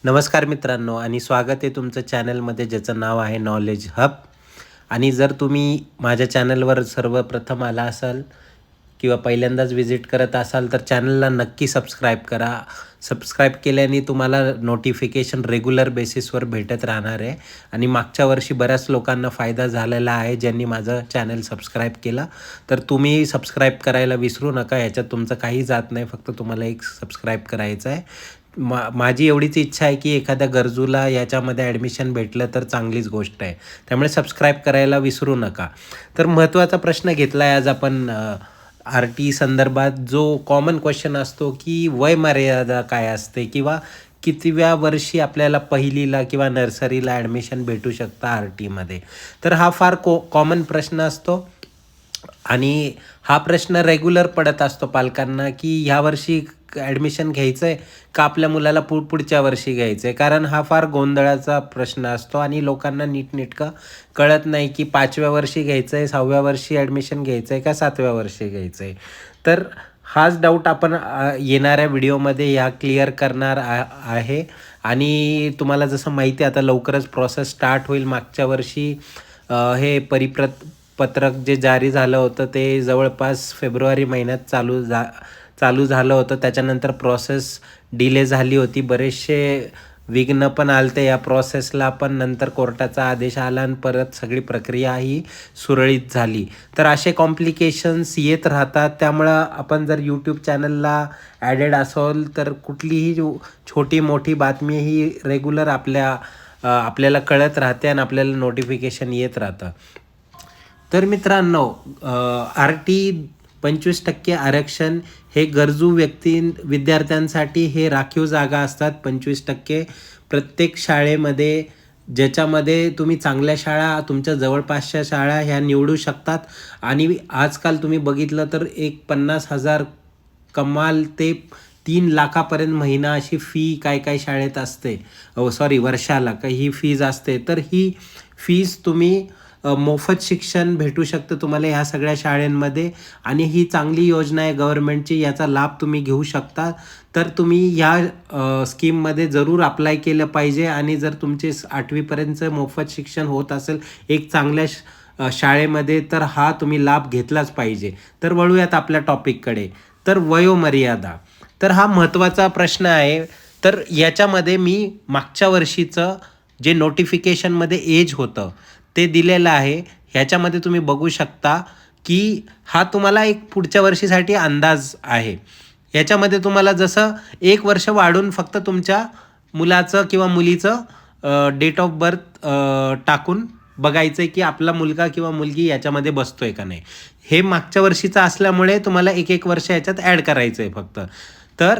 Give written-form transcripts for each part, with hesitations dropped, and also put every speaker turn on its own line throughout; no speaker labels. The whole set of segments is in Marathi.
नमस्कार मित्रांनो आणि स्वागत आहे तुमचं चॅनलमध्ये ज्याचं नाव आहे नॉलेज हब. आणि जर तुम्ही माझ्या चॅनलवर सर्वप्रथम आला असाल किंवा पहिल्यांदाच व्हिजिट करत असाल तर चॅनलला नक्की सबस्क्राईब करा. सबस्क्राईब केल्याने तुम्हाला नोटिफिकेशन रेग्युलर बेसिसवर भेटत राहणार आहे. आणि मागच्या वर्षी बऱ्याच लोकांना फायदा झालेला आहे ज्यांनी माझं चॅनल सबस्क्राईब केला. तर तुम्ही सबस्क्राईब करायला विसरू नका. ह्याच्यात तुमचं काही जात नाही, फक्त तुम्हाला एक सबस्क्राईब करायचं आहे. माझी एवढीच इच्छा आहे की एखाद्या गरजूला याच्यामध्ये ॲडमिशन भेटलं तर चांगलीच गोष्ट आहे. त्यामुळे सबस्क्राईब करायला विसरू नका. तर महत्त्वाचा प्रश्न घेतला आहे आज आपण आर टी संदर्भात, जो कॉमन क्वेश्चन असतो की वय मर्यादा काय असते किंवा कितव्या वर्षी आपल्याला पहिलीला किंवा नर्सरीला ॲडमिशन भेटू शकतं आर टीमध्ये. तर हा फार कॉमन प्रश्न असतो आणि हा प्रश्न रेग्युलर पडत असतो पालकांना की ह्या वर्षी ॲडमिशन घ्यायचं आहे का आपल्या मुलाला पुढच्या वर्षी घ्यायचं आहे. कारण हा फार गोंधळाचा प्रश्न असतो आणि लोकांना नीटनेटकं कळत नाही की 5व्या वर्षी घ्यायचं आहे, 6व्या वर्षी ॲडमिशन घ्यायचं आहे का 7व्या वर्षी घ्यायचं आहे. तर हाच डाऊट आपण येणाऱ्या व्हिडिओमध्ये ह्या क्लिअर करणार आहे. आणि तुम्हाला जसं माहिती आहे आता लवकरच प्रोसेस स्टार्ट होईल. मागच्या वर्षी हे पत्रक जे जारी झालं होतं ते जवळपास फेब्रुवारी महिन्यात चालू झालं होतं. त्याच्यानंतर प्रोसेस डिले झाली होती. बरेचसे विघ्न पण आलते या प्रोसेसला, पण नंतर कोर्टाचा आदेश आला आणि परत सगळी प्रक्रिया ही सुरळीत झाली. तर असे कॉम्प्लिकेशन्स येत राहतात. त्यामुळं आपण जर यूट्यूब चॅनलला ॲडेड असाल तर कुठलीही छोटी मोठी बातमी ही रेग्युलर आपल्याला कळत राहते आणि आपल्याला नोटिफिकेशन येत राहतं. तर मित्रांनो, आर टी 25% आरक्षण हे गरजू विद्यार्थ्यांसाठी हे राखीव जागा असतात. 25% प्रत्येक शाळेमध्ये, ज्याच्यामध्ये तुम्ही चांगल्या शाळा, तुमच्या जवळपासच्या शाळा ह्या निवडू शकतात. आणि आजकाल तुम्ही बघितलं तर एक 50,000 कमाल ते 3 लाखापर्यंत महिना अशी फी काय शाळेत असते. वर्षाला ही फीज असते. तर ही फीज तुम्ही मोफत शिक्षण भेटू शकतं तुम्हाला ह्या सगळ्या शाळांमध्ये. आणि ही चांगली योजना आहे गव्हर्नमेंटची, याचा लाभ तुम्ही घेऊ शकता. तर तुम्ही ह्या स्कीममध्ये जरूर अप्लाय केलं पाहिजे. आणि जर तुमचे 8वीपर्यंतचं मोफत शिक्षण होत असेल एक चांगल्या शाळेमध्ये तर हा तुम्ही लाभ घेतलाच पाहिजे. तर वळूयात आपल्या टॉपिककडे. तर वयोमर्यादा, तर हा महत्त्वाचा प्रश्न आहे. तर याच्यामध्ये मी मागच्या वर्षीचं जे नोटिफिकेशनमध्ये एज होतं ते दिलेलं आहे. ह्याच्यामध्ये तुम्ही बघू शकता की हा तुम्हाला एक पुढच्या वर्षीसाठी अंदाज आहे. याच्यामध्ये तुम्हाला जसं 1 वर्ष वाढून फक्त तुमच्या मुलाचं किंवा मुलीचं डेट ऑफ बर्थ टाकून बघायचं आहे की आपला मुलगा किंवा मुलगी याच्यामध्ये बसतोय का नाही. हे मागच्या वर्षीचं असल्यामुळे तुम्हाला 1 वर्ष याच्यात ॲड करायचं आहे फक्त. तर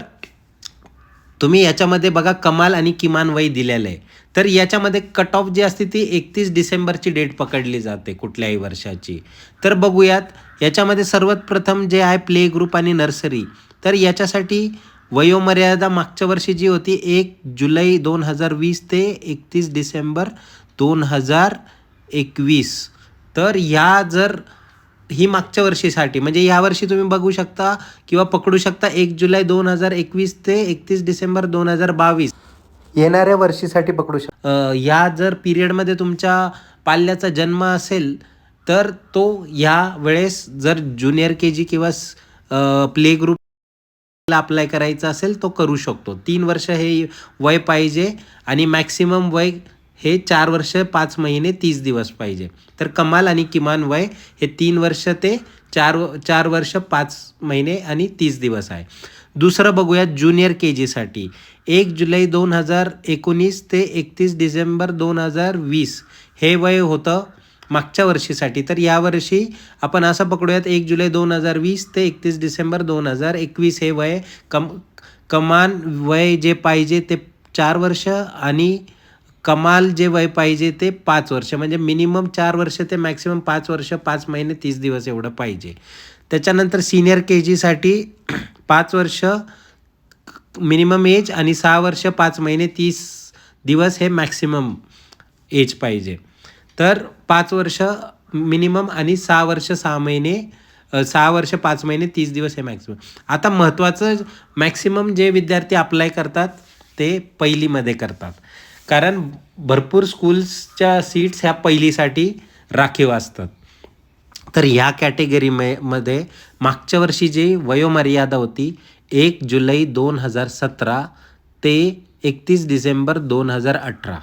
तुम्ही याच्यामध्ये बघा कमाल आणि किमान वय दिलेलं आहे. तर याच्यामध्ये कट ऑफ जी असते ती 31 डिसेंबरची डेट पकडली जाते कुठल्याही वर्षाची. तर बघूयात याच्यामध्ये सर्वात प्रथम जे आहे प्ले ग्रुप आणि नर्सरी. तर याच्यासाठी वयोमर्यादा मागच्या वर्षी जी होती 1 जुलै 2020 ते 31 डिसेंबर 2021. तर ही मागच्या वर्षीसाठी, म्हणजे यावर्षी तुम्ही बघू शकता किंवा पकडू शकता 1 जुलै 2021 ते 31 डिसेंबर 2022 येणाऱ्या वर्षीसाठी पकडू शकता. या जर पिरियडमध्ये तुमच्या पाल्याचा जन्म असेल तर तो या वेळेस जर ज्युनियर KG किंवा प्ले ग्रुपला अप्लाय करायचा असेल तो करू शकतो. 3 वर्ष हे वय पाहिजे आणि मॅक्सिमम वय हे 4 वर्ष 5 महिने 30 दिवस पाहिजे. तर कमाल आणि किमान वय हे 3 वर्ष ते 4 वर्ष 5 महिने आणि 30 दिवस आहे. दुसरं बघूयात ज्युनियर KGसाठी 1 जुलै 2019 ते 31 डिसेंबर 2020 हे वय होतं मागच्या वर्षीसाठी. तर यावर्षी आपण असं पकडूयात 1 जुलै 2020 ते 31 डिसेंबर 2021 हे वय. कमाल वय जे पाहिजे ते 4 वर्ष आणि कमाल जे वय पाहिजे ते 5 वर्ष, म्हणजे मिनिमम 4 वर्ष ते मॅक्सिमम 5 वर्ष 5 महिने 30 दिवस एवढं पाहिजे. त्याच्यानंतर सिनियर KGसाठी 5 वर्ष मिनिमम एज आणि 6 वर्ष 5 महिने 30 दिवस हे मॅक्सिमम एज पाहिजे. तर 5 वर्ष मिनिमम आणि 6 वर्ष 6 महिने 6 वर्ष 5 महिने 30 दिवस हे मॅक्सिमम. आता महत्त्वाचं, मॅक्सिमम जे विद्यार्थी अप्लाय करतात ते पहिलीमध्ये करतात. कारण भरपूर स्कूल्सच्या सीट्स ह्या पहिलीसाठी राखीव असतात. तर ह्या मध्ये मागच्या वर्षी जी वयोमर्यादा होती 1 जुलै 2017 ते 31 डिसेंबर 2018,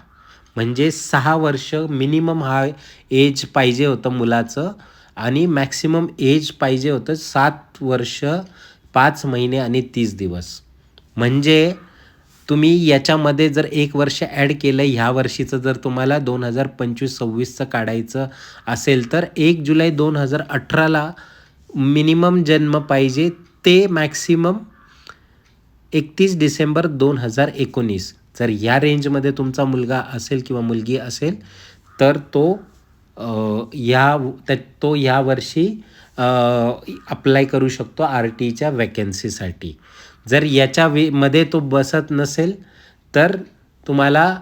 म्हणजे 6 वर्ष मिनिमम हा एज पाहिजे होतं मुलाचं आणि मॅक्सिमम एज पाहिजे होतं 7 वर्ष 5 महिने आणि 30 दिवस. म्हणजे तुम्ही याच्यामध्ये जर 1 वर्ष ॲड केलं ह्या वर्षीचं, जर तुम्हाला 2025-26चं काढायचं असेल तर 1 जुलै 2018ला मिनिमम जन्म पाहिजे ते मॅक्सिमम 31 डिसेंबर 2019. जर या रेंजमध्ये तुमचा मुलगा असेल किंवा मुलगी असेल तर तो ह्या वर्षी अप्लाय करू शकतो RTच्या वॅकन्सीसाठी. जर मध्ये तो बसत नसेल तर तुम्हाला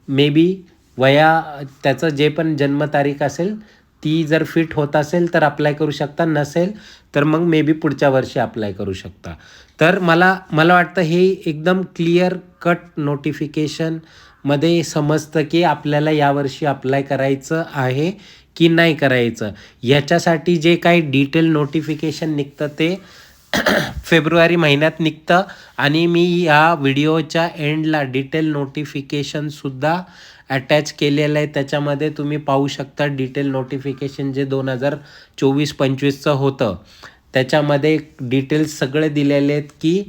मे बी त्याचं जे पण जन्मतारीख असेल ती जर फिट होत असेल तर अप्लाय करू शकता, नसेल तर मग मे बी पुढच्या वर्षी अप्लाय करू शकता. तर मला वाटतं हे एकदम क्लिअर कट नोटिफिकेशनमध्ये समजतं की आपल्याला यावर्षी अप्लाय करायचं आहे की नाही करायचं. याच्यासाठी जे काही डिटेल नोटिफिकेशन निघतं ते फेब्रुवारी महिन्यात निघतं आणि मी या व्हिडिओच्या एंडला डिटेल नोटिफिकेशनसुद्धा अटॅच केलेलं आहे. त्याच्यामध्ये तुम्ही पाहू शकता डिटेल नोटिफिकेशन जे 2024-25चं होतं त्याच्यामध्ये डिटेल्स सगळे दिलेले आहेत की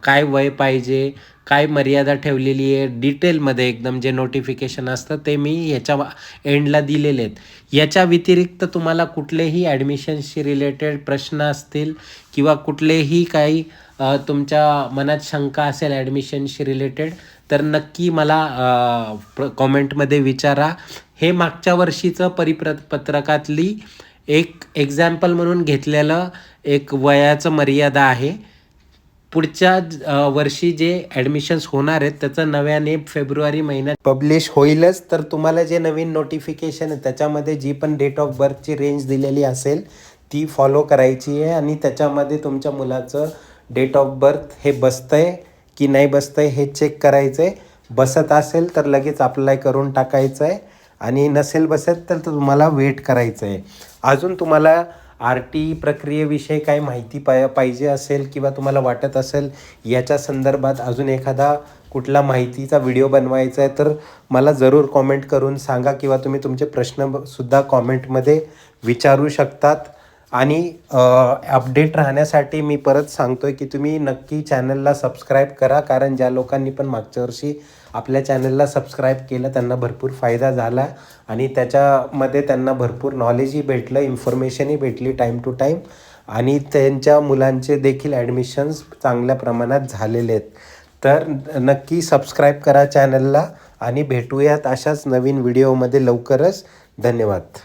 काय वय पाहिजे, काय मर्यादा ठेवलेली आहे, डिटेलमध्ये एकदम जे नोटिफिकेशन असतं ते मी ह्याच्या एंडला दिलेले आहेत. याच्या व्यतिरिक्त तुम्हाला कुठलेही ॲडमिशन्सशी रिलेटेड प्रश्न असतील किंवा कुठलेही काही तुमच्या मनात शंका असेल ॲडमिशनशी रिलेटेड तर नक्की मला कॉमेंटमध्ये विचारा. हे मागच्या वर्षीचं पत्रकातली एक एक्झाम्पल म्हणून घेतलेलं एक वयाचं मर्यादा आहे. पुढच्या वर्षी जे ॲडमिशन्स होणार आहेत त्याचं नव्याने फेब्रुवारी महिन्यात पब्लिश होईलच. तर तुम्हाला जे नवीन नोटिफिकेशन आहे त्याच्यामध्ये जी पण डेट ऑफ बर्थची रेंज दिलेली असेल ती फॉलो करायची आहे आणि त्याच्यामध्ये तुमच्या मुलाचं डेट ऑफ बर्थ हे बसतंय की नाही बसतंय हे चेक करायचं आहे. बसत असेल तर लगेच अप्लाय करून टाकायचं आहे आणि नसेल बसत तर तुम्हाला वेट करायचं आहे. अजून तुम्हाला RT प्रक्रियेविषयी काही माहिती पाहिजे असेल किंवा तुम्हाला वाटत असेल याच्या संदर्भात अजून एखादा कुठला माहितीचा व्हिडिओ बनवायचा आहे तर मला जरूर कॉमेंट करून सांगा किंवा तुम्ही तुमचे प्रश्नसुद्धा कॉमेंटमध्ये विचारू शकतात. आणि अपडेट राहण्यासाठी मी परत सांगतो आहे की तुम्ही नक्की चॅनलला सबस्क्राईब करा, कारण ज्या लोकांनी पण मागच्या वर्षी आपल्या चॅनलला सबस्क्राईब केलं त्यांना भरपूर फायदा झाला आणि त्याच्यामध्ये त्यांना भरपूर नॉलेजही भेटलं, इन्फॉर्मेशनही भेटली टाईम टू टाईम आणि त्यांच्या मुलांचे देखील ॲडमिशन्स चांगल्या प्रमाणात झालेले आहेत. तर नक्की सबस्क्राईब करा चॅनलला आणि भेटूयात अशाच नवीन व्हिडिओमध्ये लवकरच. धन्यवाद.